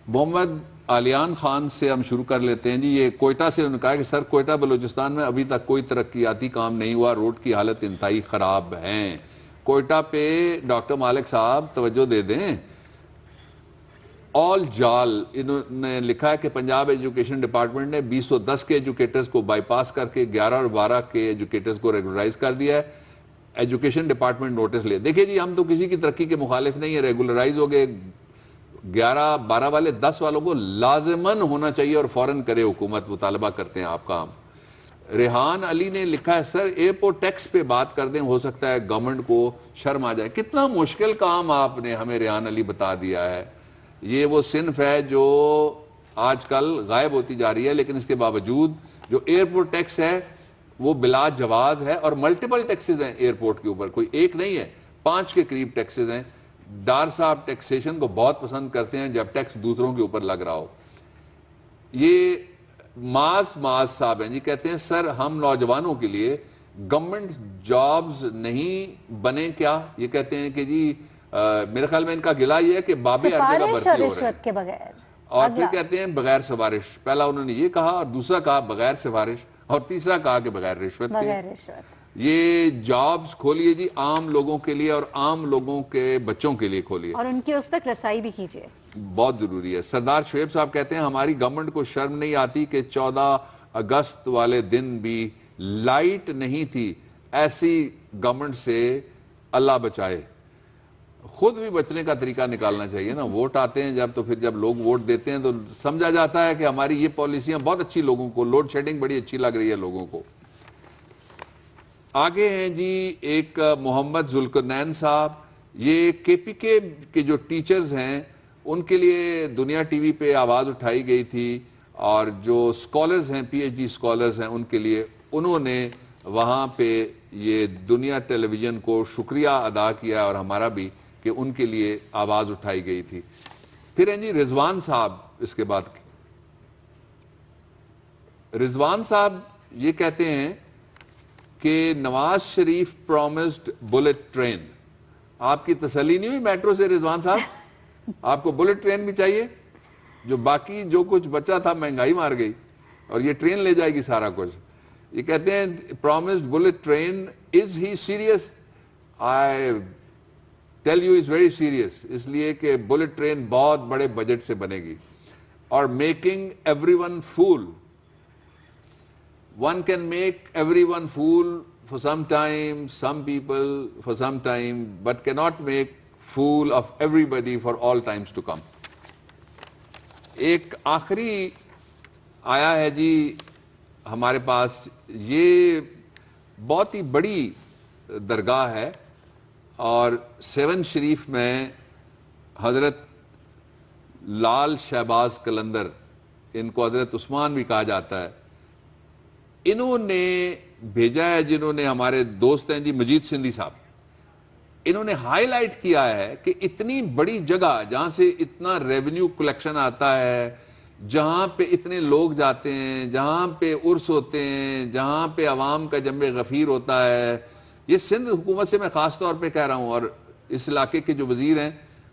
محمد علیان خان سے ہم شروع کر لیتے ہیں جی۔ یہ کوئٹہ سے انہوں نے کہا کہ سر کوئٹہ بلوچستان میں ابھی تک کوئی ترقیاتی کام نہیں ہوا، روڈ کی حالت انتہائی خراب ہیں۔ کوئٹہ پہ ڈاکٹر مالک صاحب توجہ دے دیں۔ آل جال انہوں نے لکھا ہے کہ پنجاب ایجوکیشن ڈپارٹمنٹ نے 210 کے ایجوکیٹرز کو بائی پاس کر کے 11 اور 12 کے ایجوکیٹرز کو ریگولرائز کر دیا ہے۔ ایجوکیشن ڈپارٹمنٹ نوٹس لے۔ دیکھیں جی ہم تو کسی کی ترقی کے مخالف نہیں ہیں، ریگولرائز ہو گئے 11 12 والے 10 والوں کو لازماً ہونا چاہیے اور فوراً کرے حکومت، مطالبہ کرتے ہیں آپ کام۔ ریحان علی نے لکھا ہے سر ایئرپورٹ ٹیکس پہ بات کر دیں، ہو سکتا ہے گورنمنٹ کو شرم آ جائے۔ کتنا مشکل کام آپ نے ہمیں ریحان علی بتا دیا ہے۔ یہ وہ صنف ہے جو آج کل غائب ہوتی جا رہی ہے، لیکن اس کے باوجود جو ایئرپورٹ ٹیکس ہے وہ بلا جواز ہے، اور ملٹیپل ٹیکسز ہیں ایئرپورٹ کے اوپر، کوئی ایک نہیں ہے، 5 کے قریب ٹیکسز ہیں۔ ڈار صاحب ٹیکسیشن کو بہت پسند کرتے ہیں جب ٹیکس دوسروں کے اوپر لگ رہا ہو۔ یہ معاذ صاحب ہیں جی، کہتے ہیں سر ہم نوجوانوں کے لیے گورنمنٹ جابز نہیں بنے کیا؟ یہ کہتے ہیں کہ جی میرے خیال میں ان کا گلہ یہ ہے کہ بابے ہر جگہ سفارش بھرتی اور ہو رہے ہیں، رشوت کے بغیر، اور پھر کہتے ہیں بغیر سفارش۔ پہلا انہوں نے یہ کہا، اور دوسرا کہا بغیر سفارش، اور تیسرا کہا کہ بغیر رشوت کے۔ بغیر رشوت۔ یہ جابز کھولیے جی عام لوگوں کے لیے اور عام لوگوں کے بچوں کے لیے کھولیے، اور ان کی اس تک رسائی بھی کیجیے، بہت ضروری ہے۔ سردار شعیب صاحب کہتے ہیں ہماری گورنمنٹ کو شرم نہیں آتی کہ 14 اگست والے دن بھی لائٹ نہیں تھی، ایسی گورنمنٹ سے اللہ بچائے۔ خود بھی بچنے کا طریقہ نکالنا چاہیے نا، ووٹ آتے ہیں جب تو پھر جب لوگ ووٹ دیتے ہیں تو سمجھا جاتا ہے کہ ہماری یہ پالیسیاں بہت اچھی لوگوں کو، لوڈ شیڈنگ بڑی اچھی لگ رہی ہے لوگوں کو۔ آگے ہیں جی ایک محمد ذوالقرنین صاحب، یہ کے پی کے جو ٹیچرز ہیں ان کے لیے دنیا ٹی وی پہ آواز اٹھائی گئی تھی، اور جو سکولرز ہیں پی ایچ ڈی سکولرز ہیں ان کے لیے انہوں نے وہاں پہ یہ دنیا ٹیلی ویژن کو شکریہ ادا کیا، اور ہمارا بھی، کہ ان کے لیے آواز اٹھائی گئی تھی۔ پھر ہیں جی رضوان صاحب، اس کے بعد رضوان صاحب یہ کہتے ہیں کہ Nawaz Sharif promised bullet train. آپ کی تسلی نہیں ہوئی میٹرو سے رضوان صاحب؟ آپ کو بلٹ ٹرین بھی چاہیے؟ جو باقی جو کچھ بچا تھا مہنگائی مار گئی، اور یہ ٹرین لے جائے گی سارا کچھ۔ یہ کہتے ہیں promised bullet train, is he serious? Tell you is very serious, اس لیے کہ بلٹ ٹرین بہت بڑے بجٹ سے بنے گی، اور making everyone fool, one can make everyone fool for some time, some people for some time, but cannot make fool of everybody for all times to come. ایک آخری آیا ہے جی ہمارے پاس، یہ بہت ہی بڑی درگاہ ہے، اور 7 شریف میں حضرت لال شہباز قلندر، ان کو حضرت عثمان بھی کہا جاتا ہے، انہوں نے بھیجا ہے، جنہوں نے ہمارے دوست ہیں جی مجید سندھی صاحب، انہوں نے ہائی لائٹ کیا ہے کہ اتنی بڑی جگہ جہاں سے اتنا ریونیو کلیکشن آتا ہے، جہاں پہ اتنے لوگ جاتے ہیں، جہاں پہ عرس ہوتے ہیں، جہاں پہ عوام کا جمع غفیر ہوتا ہے، یہ سندھ حکومت سے میں خاص طور پہ کہہ رہا ہوں، اور اس علاقے کے جو وزیر ہیں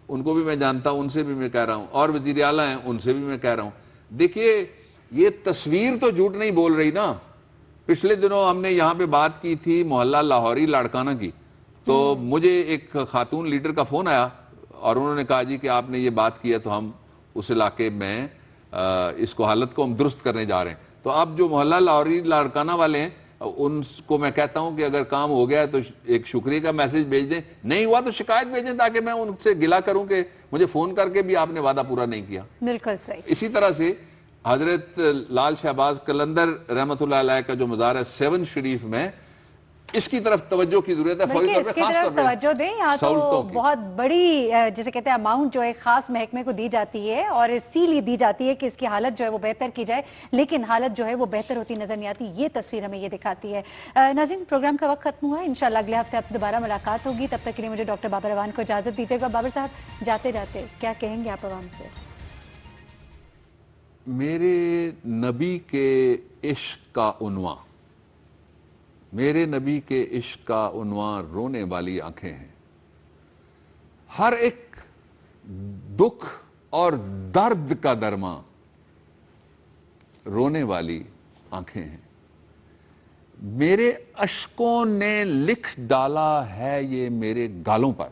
ان کو بھی میں جانتا ہوں، ان سے بھی میں کہہ رہا ہوں، اور وزیر اعلیٰ ہیں ان سے بھی میں کہہ رہا ہوں، دیکھیے یہ تصویر تو جھوٹ نہیں بول رہی نا۔ پچھلے دنوں ہم نے یہاں پہ بات کی تھی محلہ لاہوری لاڑکانہ کی، تو مجھے ایک خاتون لیڈر کا فون آیا اور انہوں نے کہا جی کہ آپ نے یہ بات کی ہے، تو ہم اس علاقے میں اس کو حالت کو ہم درست کرنے جا رہے ہیں۔ تو آپ جو محلہ لاہوری لاڑکانہ والے ہیں ان کو میں کہتا ہوں کہ اگر کام ہو گیا ہے تو ایک شکریہ کا میسج بھیج دیں، نہیں ہوا تو شکایت بھیجیں، تاکہ میں ان سے گلہ کروں کہ مجھے فون کر کے بھی آپ نے وعدہ پورا نہیں کیا۔ بالکل صحیح۔ اسی طرح سے حضرت لال شہباز قلندر رحمۃ اللہ علیہ کا جو مزار ہے 7 شریف میں، اس کی طرف توجہ کی ضرورت ہے، فوری بلکہ طور اس پہ کی خاص طور طرف پہ توجہ دیں، یہاں تو سہولتوں کی۔ بہت بڑی جسے کہتے ہیں اماؤنٹ جو ہے خاص محکمے کو دی جاتی ہے، اور اسی لیے دی جاتی ہے کہ اس کی حالت جو ہے وہ بہتر کی جائے، لیکن حالت جو ہے وہ بہتر ہوتی نظر نہیں آتی، یہ تصویر ہمیں یہ دکھاتی ہے۔ ناظرین، پروگرام کا وقت ختم ہوا ہے، انشاءاللہ اگلے ہفتے آپ سے دوبارہ ملاقات ہوگی، تب تک کے لیے مجھے ڈاکٹر بابر اعوان کو اجازت دیجیے گا۔ بابر صاحب، جاتے جاتے کیا کہیں گے آپ عوام سے؟ میرے نبی کے عشق کا عنوان، میرے نبی کے عشق کا عنوان رونے والی آنکھیں ہیں۔ ہر ایک دکھ اور درد کا درمان رونے والی آنکھیں ہیں۔ میرے اشکوں نے لکھ ڈالا ہے یہ میرے گالوں پر،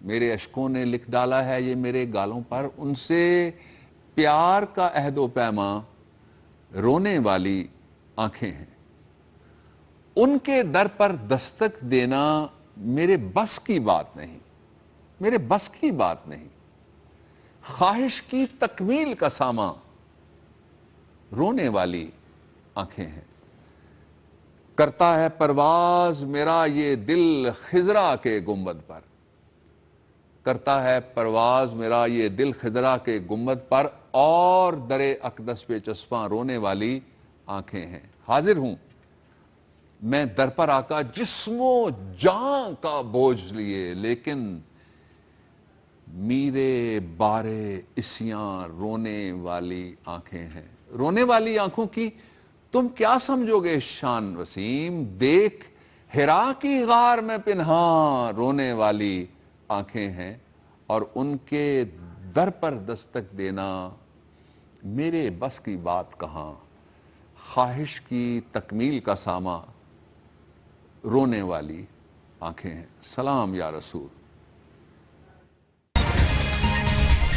میرے اشکوں نے لکھ ڈالا ہے یہ میرے گالوں پر، ان سے پیار کا عہد و پیمان رونے والی آنکھیں ہیں۔ ان کے در پر دستک دینا میرے بس کی بات نہیں، میرے بس کی بات نہیں، خواہش کی تکمیل کا سامان رونے والی آنکھیں ہیں۔ کرتا ہے پرواز میرا یہ دل خضرا کے گنبد پر، کرتا ہے پرواز میرا یہ دل خضرا کے گنبد پر، اور در اقدس پہ چسپاں رونے والی آنکھیں ہیں۔ حاضر ہوں میں در پر آقا جسم و جان کا بوجھ لیے، لیکن میرے بارے اسیاں رونے والی آنکھیں ہیں۔ رونے والی آنکھوں کی تم کیا سمجھو گے شان وسیم، دیکھ ہرا کی غار میں پنہاں رونے والی آنکھیں ہیں، اور ان کے در پر دستک دینا میرے بس کی بات کہاں، خواہش کی تکمیل کا سامان رونے والی آنکھیں ہیں۔ سلام یا رسول۔